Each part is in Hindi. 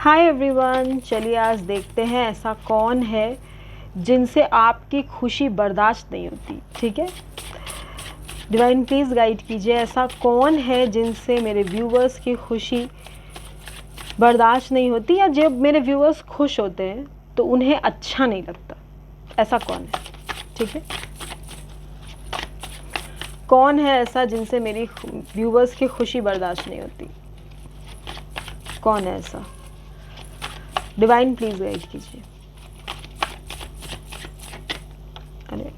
हाय एवरीवन, चलिए आज देखते हैं ऐसा कौन है जिनसे आपकी खुशी बर्दाश्त नहीं होती। ठीक है, डिवाइन प्लीज़ गाइड कीजिए, ऐसा कौन है जिनसे मेरे व्यूवर्स की खुशी बर्दाश्त नहीं होती, या जब मेरे व्यूवर्स खुश होते हैं तो उन्हें अच्छा नहीं लगता। ऐसा कौन है? ठीक है, कौन है ऐसा जिनसे मेरी व्यूवर्स की खुशी बर्दाश्त नहीं होती? कौन है ऐसा? डिवाइन प्लीज गाइड कीजिए। अरे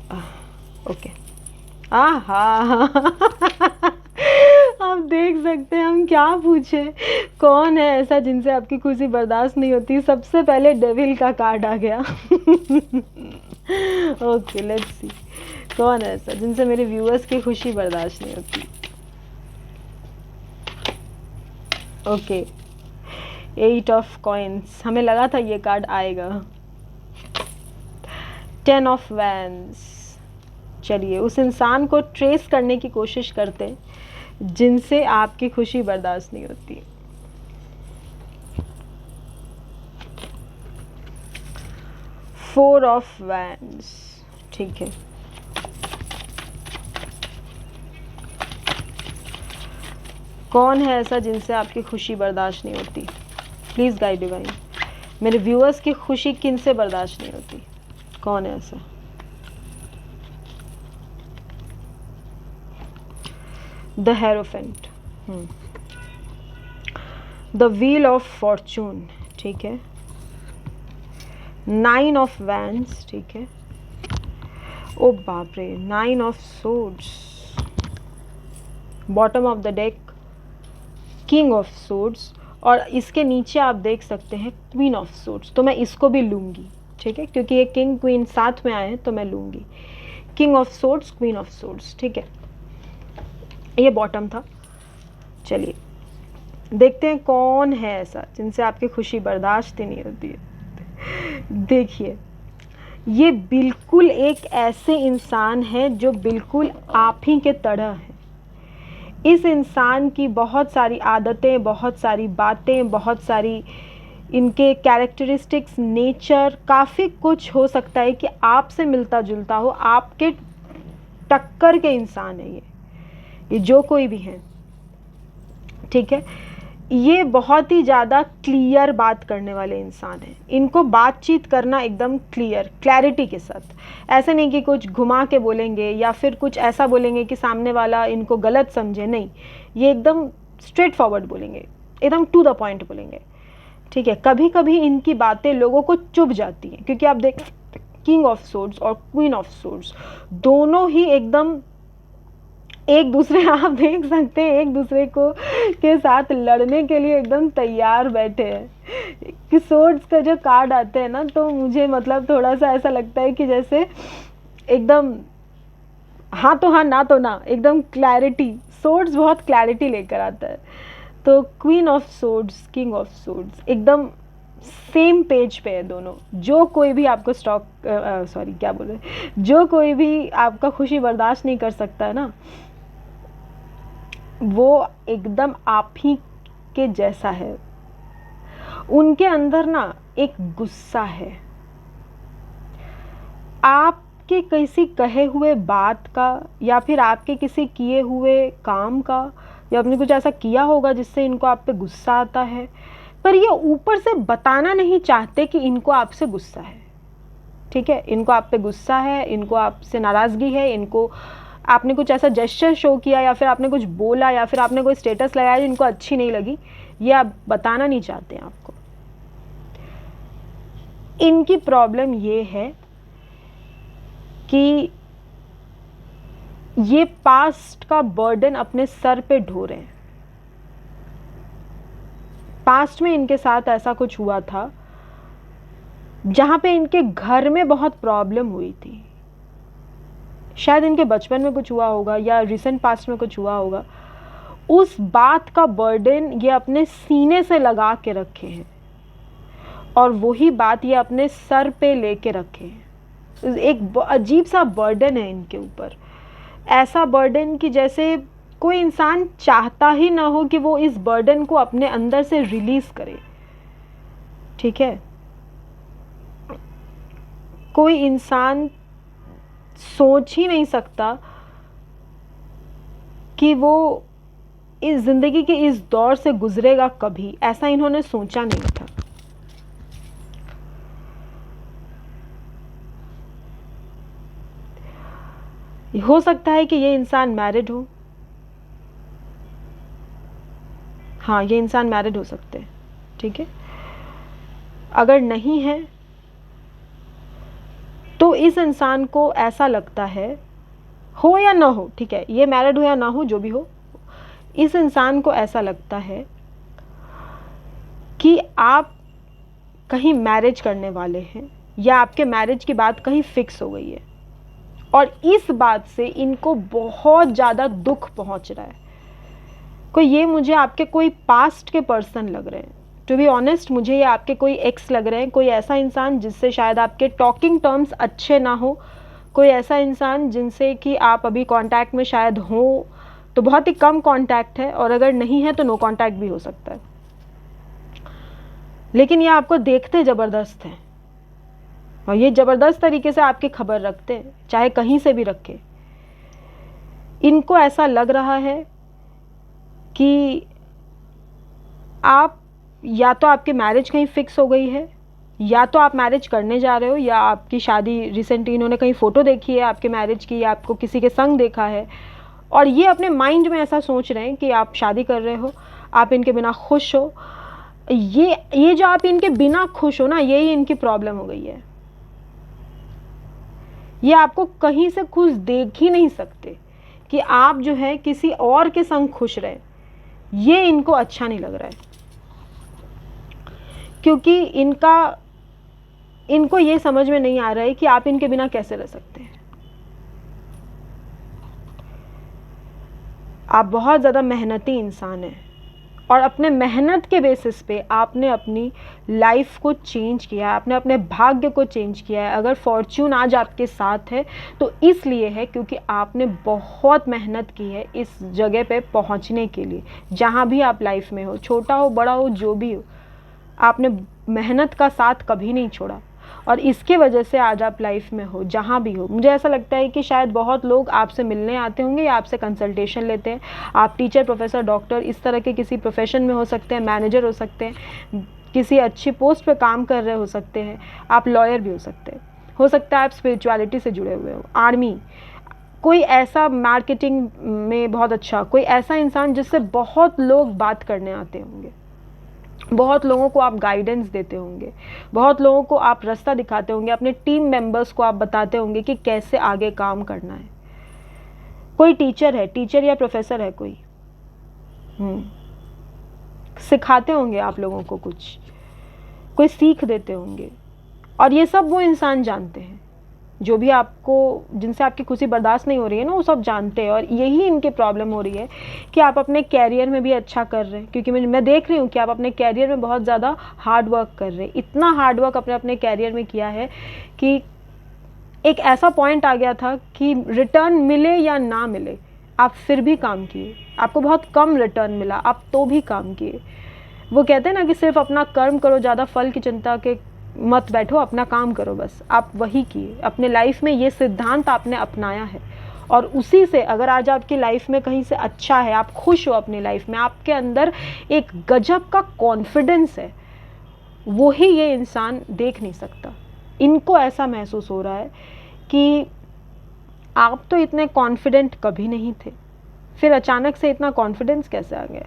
ओके, हाँ आप देख सकते हैं हम क्या पूछे, कौन है ऐसा जिनसे आपकी खुशी बर्दाश्त नहीं होती। सबसे पहले डेविल का कार्ड आ गया। ओके, लेट्स सी कौन है ऐसा जिनसे मेरे व्यूअर्स की खुशी बर्दाश्त नहीं होती। ओके, 8 ऑफ कॉइन्स, हमें लगा था ये कार्ड आएगा। 10 ऑफ वैंड्स। चलिए उस इंसान को ट्रेस करने की कोशिश करते हैं जिनसे आपकी खुशी बर्दाश्त नहीं होती। Four of wands. ठीक है, कौन है ऐसा जिनसे आपकी खुशी बर्दाश्त नहीं होती? प्लीज़ गाइड डिवाइन, मेरे व्यूअर्स की खुशी किनसे बर्दाश्त नहीं होती? कौन है ऐसा? The hierophant, the wheel of Fortune. ठीक है, 9 ऑफ वैंड्स। ठीक है, ओ बाप रे, 9 of swords. Bottom of the deck king of swords, और इसके नीचे आप देख सकते हैं क्वीन ऑफ सोर्ड्स। तो मैं इसको भी लूँगी, ठीक है, क्योंकि ये किंग क्वीन साथ में आए हैं तो मैं लूँगी king of swords, queen of swords. ठीक है, ये बॉटम था। चलिए देखते हैं कौन है ऐसा जिनसे आपकी खुशी बर्दाश्त ही नहीं होती है। देखिए, ये बिल्कुल एक ऐसे इंसान है जो बिल्कुल आप ही के तरह है। इस इंसान की बहुत सारी आदतें, बहुत सारी बातें, बहुत सारी इनके कैरेक्टरिस्टिक्स, नेचर, काफ़ी कुछ हो सकता है कि आपसे मिलता जुलता हो, आपके टक्कर के इंसान है ये जो कोई भी है। ठीक है, ये बहुत ही ज़्यादा क्लियर बात करने वाले इंसान हैं। इनको बातचीत करना एकदम क्लैरिटी के साथ, ऐसे नहीं कि कुछ घुमा के बोलेंगे या फिर कुछ ऐसा बोलेंगे कि सामने वाला इनको गलत समझे। नहीं, ये एकदम स्ट्रेट फॉरवर्ड बोलेंगे, एकदम टू द पॉइंट बोलेंगे। ठीक है, कभी कभी इनकी बातें लोगों को चुभ जाती हैं, क्योंकि आप देख किंग ऑफ सोर्ड्स और क्वीन ऑफ सोर्ड्स दोनों ही एकदम एक दूसरे, आप देख सकते हैं, एक दूसरे को के साथ लड़ने के लिए एकदम तैयार बैठे हैं। कि सोर्ड्स का जो कार्ड आते हैं ना, तो मुझे मतलब थोड़ा सा ऐसा लगता है कि जैसे एकदम हाँ तो हाँ, ना तो ना, एकदम क्लैरिटी। सोर्ड्स बहुत क्लैरिटी लेकर आता है। तो queen of swords, king of swords एकदम सेम पेज पे है दोनों। जो कोई भी आपको क्या बोल रहे, जो कोई भी आपका खुशी बर्दाश्त नहीं कर सकता है ना, वो एकदम आप ही के जैसा है। उनके अंदर ना एक गुस्सा है, आपके किसी कहे हुए बात का, या फिर आपके किसी किए हुए काम का, या आपने कुछ ऐसा किया होगा जिससे इनको आप पे गुस्सा आता है, पर ये ऊपर से बताना नहीं चाहते कि इनको आपसे गुस्सा है। ठीक है, इनको आप पे गुस्सा है, इनको आपसे नाराज़गी है, इनको आपने कुछ ऐसा जेस्चर शो किया, या फिर आपने कुछ बोला, या फिर आपने कोई स्टेटस लगाया जो इनको अच्छी नहीं लगी, ये आप बताना नहीं चाहते हैं आपको। इनकी प्रॉब्लम ये है कि ये पास्ट का बर्डन अपने सर पे ढो रहे हैं। पास्ट में इनके साथ ऐसा कुछ हुआ था जहां पे इनके घर में बहुत प्रॉब्लम हुई थी। शायद इनके बचपन में कुछ हुआ होगा, या रिसेंट पास्ट में कुछ हुआ होगा। उस बात का बर्डन ये अपने सीने से लगा के रखे हैं, और वही बात ये अपने सर पे लेके रखे हैं। एक अजीब सा बर्डन है इनके ऊपर, ऐसा बर्डन कि जैसे कोई इंसान चाहता ही ना हो कि वो इस बर्डन को अपने अंदर से रिलीज़ करे। ठीक है, कोई इंसान सोच ही नहीं सकता कि वो इस जिंदगी के इस दौर से गुजरेगा कभी, ऐसा इन्होंने सोचा नहीं था। हो सकता है कि ये इंसान मैरिड हो, हाँ ये इंसान मैरिड हो सकते हैं, ठीक है। अगर नहीं है तो इस इंसान को ऐसा लगता है, हो या ना हो, ठीक है, ये मैरिड हो या ना हो, जो भी हो, इस इंसान को ऐसा लगता है कि आप कहीं मैरिज करने वाले हैं या आपके मैरिज की बात कहीं फिक्स हो गई है, और इस बात से इनको बहुत ज़्यादा दुख पहुंच रहा है। कोई ये मुझे आपके कोई पास्ट के पर्सन लग रहे हैं, टू बी ऑनेस्ट मुझे ये आपके कोई एक्स लग रहे हैं, कोई ऐसा इंसान जिससे शायद आपके टॉकिंग टर्म्स अच्छे ना हो, कोई ऐसा इंसान जिनसे कि आप अभी कांटेक्ट में शायद हो तो बहुत ही कम कांटेक्ट है, और अगर नहीं है तो नो कांटेक्ट भी हो सकता है, लेकिन ये आपको देखते ज़बरदस्त हैं और ये ज़बरदस्त तरीके से आपकी खबर रखते हैं, चाहे कहीं से भी रखे। इनको ऐसा लग रहा है कि आप या तो आपकी मैरिज कहीं फिक्स हो गई है, या तो आप मैरिज करने जा रहे हो, या आपकी शादी रिसेंटली इन्होंने कहीं फ़ोटो देखी है आपके मैरिज की, या आपको किसी के संग देखा है, और ये अपने माइंड में ऐसा सोच रहे हैं कि आप शादी कर रहे हो, आप इनके बिना खुश हो। ये जो आप इनके बिना खुश हो ना, यही इनकी प्रॉब्लम हो गई है। ये आपको कहीं से खुश देख ही नहीं सकते कि आप जो है किसी और के संग खुश रहे, ये इनको अच्छा नहीं लग रहा है, क्योंकि इनको ये समझ में नहीं आ रहा है कि आप इनके बिना कैसे रह सकते हैं। आप बहुत ज़्यादा मेहनती इंसान हैं और अपने मेहनत के बेसिस पे आपने अपनी लाइफ को चेंज किया है, आपने अपने भाग्य को चेंज किया है। अगर फॉर्च्यून आज आपके साथ है तो इसलिए है क्योंकि आपने बहुत मेहनत की है इस जगह पे पहुंचने के लिए। जहाँ भी आप लाइफ में हो, छोटा हो बड़ा हो जो भी हो, आपने मेहनत का साथ कभी नहीं छोड़ा और इसके वजह से आज आप लाइफ में हो जहाँ भी हो। मुझे ऐसा लगता है कि शायद बहुत लोग आपसे मिलने आते होंगे या आपसे कंसल्टेशन लेते हैं। आप टीचर, प्रोफेसर, डॉक्टर, इस तरह के किसी प्रोफेशन में हो सकते हैं, मैनेजर हो सकते हैं, किसी अच्छी पोस्ट पे काम कर रहे हो सकते हैं, आप लॉयर भी हो सकता है आप स्पिरिचुअलिटी से जुड़े हुए हो, आर्मी, कोई ऐसा मार्केटिंग में बहुत अच्छा, कोई ऐसा इंसान जिससे बहुत लोग बात करने आते होंगे, बहुत लोगों को आप गाइडेंस देते होंगे, बहुत लोगों को आप रास्ता दिखाते होंगे, अपने टीम मेंबर्स को आप बताते होंगे कि कैसे आगे काम करना है। कोई टीचर है, टीचर या प्रोफेसर है कोई, सिखाते होंगे आप लोगों को कुछ, कोई सीख देते होंगे, और ये सब वो इंसान जानते हैं जो भी आपको, जिनसे आपकी खुशी बर्दाश्त नहीं हो रही है ना, वो सब जानते हैं। और यही इनकी प्रॉब्लम हो रही है कि आप अपने कैरियर में भी अच्छा कर रहे हैं, क्योंकि मैं देख रही हूँ कि आप अपने कैरियर में बहुत ज़्यादा हार्ड वर्क कर रहे हैं। इतना हार्ड वर्क अपने कैरियर में किया है कि एक ऐसा पॉइंट आ गया था कि रिटर्न मिले या ना मिले आप फिर भी काम किए। आपको बहुत कम रिटर्न मिला, आप तो भी काम किए। वो कहते हैं ना कि सिर्फ अपना कर्म करो, ज़्यादा फल की चिंता के मत बैठो, अपना काम करो बस। आप वही किए अपने लाइफ में, ये सिद्धांत आपने अपनाया है और उसी से अगर आज आपकी लाइफ में कहीं से अच्छा है, आप खुश हो अपनी लाइफ में, आपके अंदर एक गजब का कॉन्फिडेंस है, वो ही ये इंसान देख नहीं सकता। इनको ऐसा महसूस हो रहा है कि आप तो इतने कॉन्फिडेंट कभी नहीं थे, फिर अचानक से इतना कॉन्फिडेंस कैसे आ गया।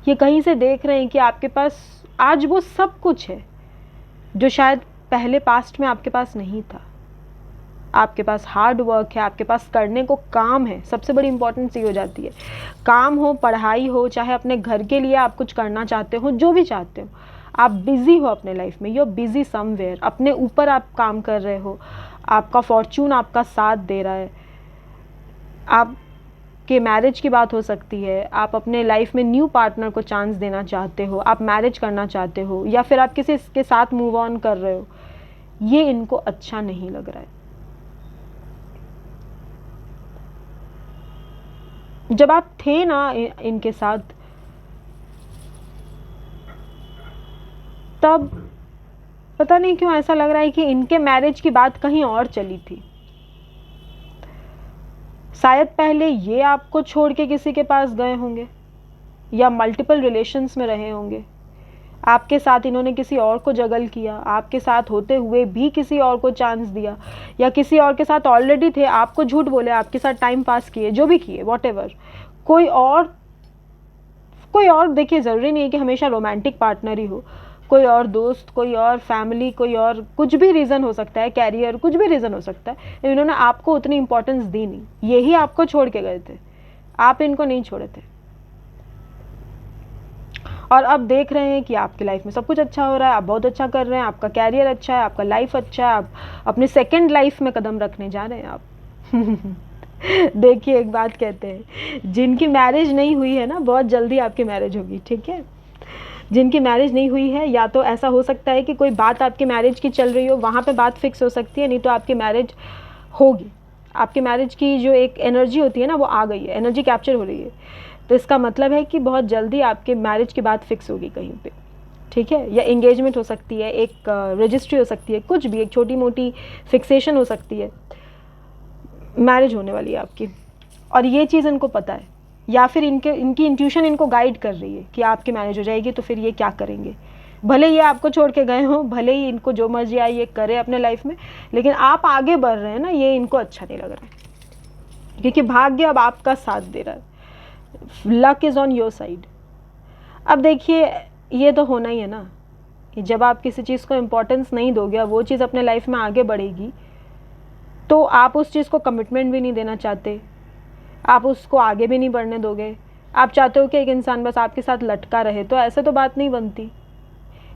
ये कहीं से देख रहे हैं कि आपके पास आज वो सब कुछ है जो शायद पहले पास्ट में आपके पास नहीं था। आपके पास हार्ड वर्क है, आपके पास करने को काम है। सबसे बड़ी इंपॉर्टेंस ये हो जाती है, काम हो, पढ़ाई हो, चाहे अपने घर के लिए आप कुछ करना चाहते हो, जो भी चाहते हो, आप बिजी हो अपने लाइफ में, यू आर बिजी समवेयर, अपने ऊपर आप काम कर रहे हो, आपका फॉर्च्यून आपका साथ दे रहा है। आप कि मैरिज की बात हो सकती है, आप अपने लाइफ में न्यू पार्टनर को चांस देना चाहते हो, आप मैरिज करना चाहते हो, या फिर आप किसी के साथ मूव ऑन कर रहे हो। ये इनको अच्छा नहीं लग रहा है। जब आप थे ना इनके साथ, तब पता नहीं क्यों ऐसा लग रहा है कि इनके मैरिज की बात कहीं और चली थी। शायद पहले ये आपको छोड़ के किसी के पास गए होंगे, या मल्टीपल रिलेशंस में रहे होंगे। आपके साथ इन्होंने किसी और को जगल किया, आपके साथ होते हुए भी किसी और को चांस दिया, या किसी और के साथ ऑलरेडी थे, आपको झूठ बोले, आपके साथ टाइम पास किए, जो भी किए, वॉटेवर। कोई और देखिए, ज़रूरी नहीं है कि हमेशा रोमांटिक पार्टनर ही हो, कोई और दोस्त, कोई और फैमिली, कोई और कुछ भी रीज़न हो सकता है, कैरियर, कुछ भी रीज़न हो सकता है। इन्होंने आपको उतनी इंपॉर्टेंस दी नहीं, यही आपको छोड़ के गए थे, आप इनको नहीं छोड़े थे। और अब देख रहे हैं कि आपकी लाइफ में सब कुछ अच्छा हो रहा है, आप बहुत अच्छा कर रहे हैं, आपका कैरियर अच्छा है, आपका लाइफ अच्छा है, आप अपने सेकंड लाइफ में कदम रखने जा रहे हैं आप। देखिए, एक बात कहते हैं, जिनकी मैरिज नहीं हुई है ना, बहुत जल्दी आपकी मैरिज होगी, ठीक है। जिनकी मैरिज नहीं हुई है, या तो ऐसा हो सकता है कि कोई बात आपकी मैरिज की चल रही हो, वहाँ पे बात फिक्स हो सकती है, नहीं तो आपकी मैरिज होगी। आपकी मैरिज की जो एक एनर्जी होती है ना, वो आ गई है, एनर्जी कैप्चर हो रही है। तो इसका मतलब है कि बहुत जल्दी आपके मैरिज की बात फिक्स होगी कहीं पे, ठीक है। या एंगेजमेंट हो सकती है, एक रजिस्ट्री हो सकती है, कुछ भी, एक छोटी मोटी फिक्सेशन हो सकती है, मैरिज होने वाली है आपकी। और ये चीज़ इनको पता है, या फिर इनकी इंट्यूशन इनको गाइड कर रही है कि आपकी मैरिज हो जाएगी, तो फिर ये क्या करेंगे। भले ये आपको छोड़ के गए हों, भले ही इनको जो मर्जी आए ये करे अपने लाइफ में, लेकिन आप आगे बढ़ रहे हैं ना, ये इनको अच्छा नहीं लग रहा है, क्योंकि भाग्य अब आपका साथ दे रहा है, luck is on your side. अब देखिए, ये तो होना ही है ना, कि जब आप किसी चीज़ को इम्पोर्टेंस नहीं दोगे, वो चीज़ अपने लाइफ में आगे बढ़ेगी, तो आप उस चीज़ को कमिटमेंट भी नहीं देना चाहते, आप उसको आगे भी नहीं बढ़ने दोगे। आप चाहते हो कि एक इंसान बस आपके साथ लटका रहे, तो ऐसे तो बात नहीं बनती।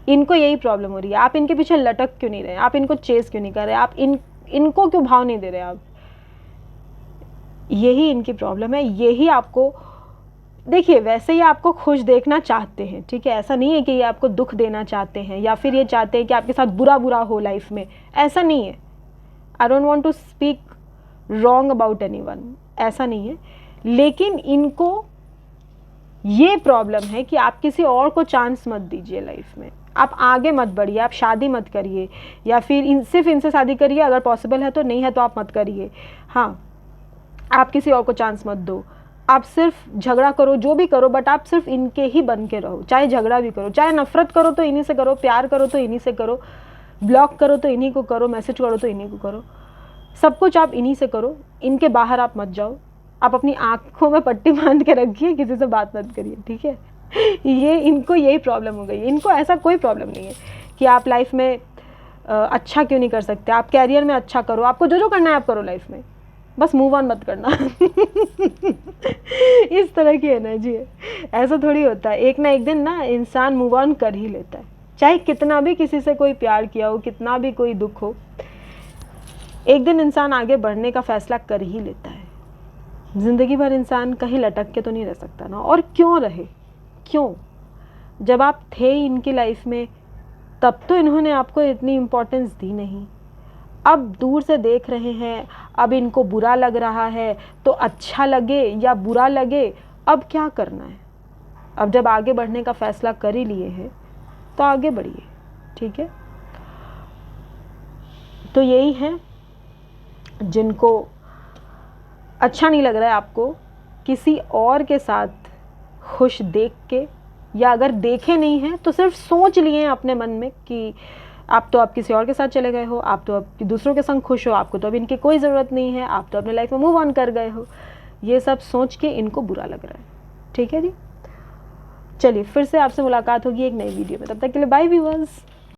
इनको यही प्रॉब्लम हो रही है, आप इनके पीछे लटक क्यों नहीं रहे, आप इनको चेस क्यों नहीं कर रहे, आप इनको क्यों भाव नहीं दे रहे आप। यही इनकी प्रॉब्लम है, यही आपको, देखिए, वैसे ही आपको खुश देखना चाहते हैं, ठीक है। ऐसा नहीं है कि ये आपको दुख देना चाहते हैं, या फिर ये चाहते हैं कि आपके साथ बुरा बुरा हो लाइफ में, ऐसा नहीं है। I don't want to speak wrong about anyone, ऐसा नहीं है। लेकिन इनको ये प्रॉब्लम है कि आप किसी और को चांस मत दीजिए लाइफ में, आप आगे मत बढ़िए, आप शादी मत करिए, या फिर सिर्फ इनसे शादी करिए, अगर पॉसिबल है तो, नहीं है तो आप मत करिए। हाँ, आप किसी और को चांस मत दो, आप सिर्फ झगड़ा करो, जो भी करो, बट आप सिर्फ इनके ही बन के रहो। चाहे झगड़ा भी करो, चाहे नफरत करो तो इन्हीं से करो, प्यार करो तो इन्हीं से करो, ब्लॉक करो तो इन्हीं को करो, मैसेज करो तो इन्हीं को करो, सब कुछ आप इन्हीं से करो, इनके बाहर आप मत जाओ। आप अपनी आँखों में पट्टी बांध के रखिए, किसी से बात मत करिए, ठीक है। ये इनको यही प्रॉब्लम हो गई है। इनको ऐसा कोई प्रॉब्लम नहीं है कि आप लाइफ में अच्छा क्यों नहीं कर सकते, आप कैरियर में अच्छा करो, आपको जो जो करना है आप करो लाइफ में, बस मूव ऑन मत करना। इस तरह की एनर्जी है। ऐसा थोड़ी होता है, एक ना एक दिन ना इंसान मूव ऑन कर ही लेता है, चाहे कितना भी किसी से कोई प्यार किया हो, कितना भी कोई दुख हो, एक दिन इंसान आगे बढ़ने का फैसला कर ही लेता है। ज़िंदगी भर इंसान कहीं लटक के तो नहीं रह सकता ना, और क्यों रहे, क्यों। जब आप थे इनकी लाइफ में, तब तो इन्होंने आपको इतनी इम्पोर्टेंस दी नहीं। अब दूर से देख रहे हैं, अब इनको बुरा लग रहा है, तो अच्छा लगे या बुरा लगे, अब क्या करना है। अब जब आगे बढ़ने का फैसला कर ही लिए हैं, तो आगे बढ़िए, ठीक है। तो यही है, जिनको अच्छा नहीं लग रहा है आपको किसी और के साथ खुश देख के, या अगर देखे नहीं हैं तो सिर्फ सोच लिए हैं अपने मन में कि आप तो अब किसी और के साथ चले गए हो, आप तो अब दूसरों के संग खुश हो, आपको तो अब इनकी कोई ज़रूरत नहीं है, आप तो अपने लाइफ में मूव ऑन कर गए हो, ये सब सोच के इनको बुरा लग रहा है, ठीक है जी। चलिए, फिर से आपसे मुलाकात होगी एक नई वीडियो में, तब तक के लिए बाय व्यूअर्स।